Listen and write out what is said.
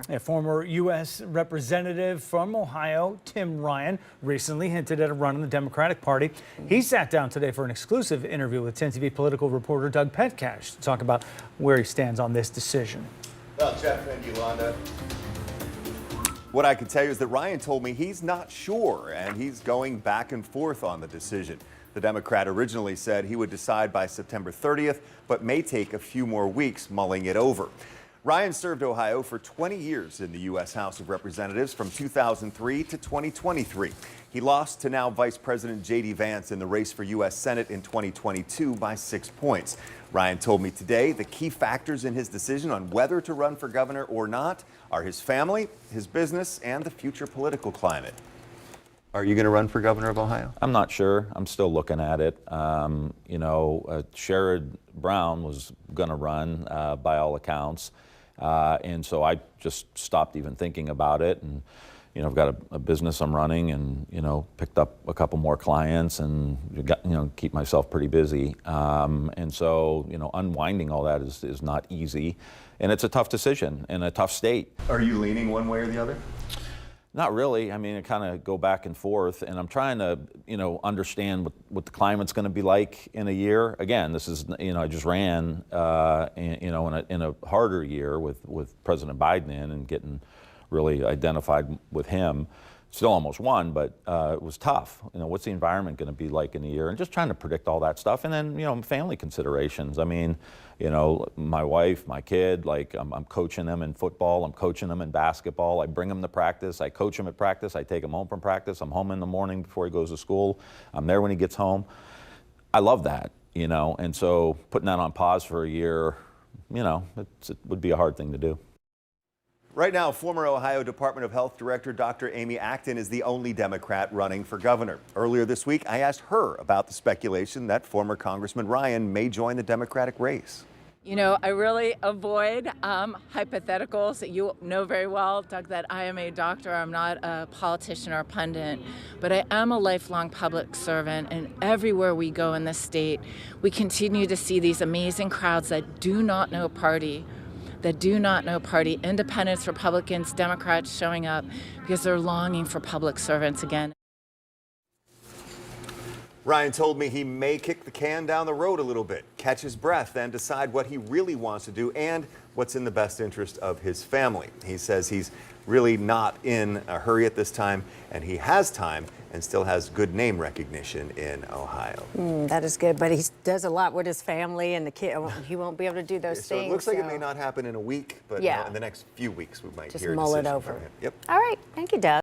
there. A former U.S. representative from Ohio, Tim Ryan, recently hinted at a run in the Democratic Party. He sat down today for an exclusive interview with 10 TV political reporter Doug Petcash to talk about where he stands on this decision. Well, Jeff and Yolanda, what I can tell you is that Ryan told me he's not sure, and he's going back and forth on the decision. The Democrat originally said he would decide by September 30th, but may take a few more weeks mulling it over. Ryan served Ohio for 20 years in the U.S. House of Representatives from 2003 to 2023. He lost to now Vice President J.D. Vance in the race for U.S. Senate in 2022 by 6 points. Ryan told me today the key factors in his decision on whether to run for governor or not are his family, his business, and the future political climate. Are you going to run for governor of Ohio? I'm not sure. I'm still looking at it. Sherrod Brown was going to run by all accounts. And so I just stopped even thinking about it. And, I've got a business I'm running and, picked up a couple more clients and, keep myself pretty busy. And so, unwinding all that is not easy. And it's a tough decision in a tough state. Are you leaning one way or the other? Not really. I mean, it kind of go back and forth, and I'm trying to, understand what the climate's going to be like in a year. Again, this is, I just ran, in a harder year with President Biden in and getting really identified with him. Still almost won, but it was tough. What's the environment going to be like in a year? And just trying to predict all that stuff. And then, family considerations. I mean, my wife, my kid, I'm coaching them in football. I'm coaching them in basketball. I bring them to practice. I coach them at practice. I take them home from practice. I'm home in the morning before he goes to school. I'm there when he gets home. I love that, And so putting that on pause for a year, it would be a hard thing to do. Right now, former Ohio Department of Health Director Dr. Amy Acton is the only Democrat running for governor. Earlier this week, I asked her about the speculation that former Congressman Ryan may join the Democratic race. I really avoid hypotheticals. You know very well, Doug, that I am a doctor. I'm not a politician or a pundit, but I am a lifelong public servant. And everywhere we go in this state, we continue to see these amazing crowds that do not know party. Independents, Republicans, Democrats showing up because they're longing for public servants again. Ryan told me he may kick the can down the road a little bit, catch his breath, then decide what he really wants to do and what's in the best interest of his family. He says he's really not in a hurry at this time, and he has time and still has good name recognition in Ohio. That is good, but he does a lot with his family and the kid. He won't be able to do those things. So it looks like it may not happen in a week, but yeah, in the next few weeks we might just hear a mull it decision over. from him. Yep. All right. Thank you, Doug.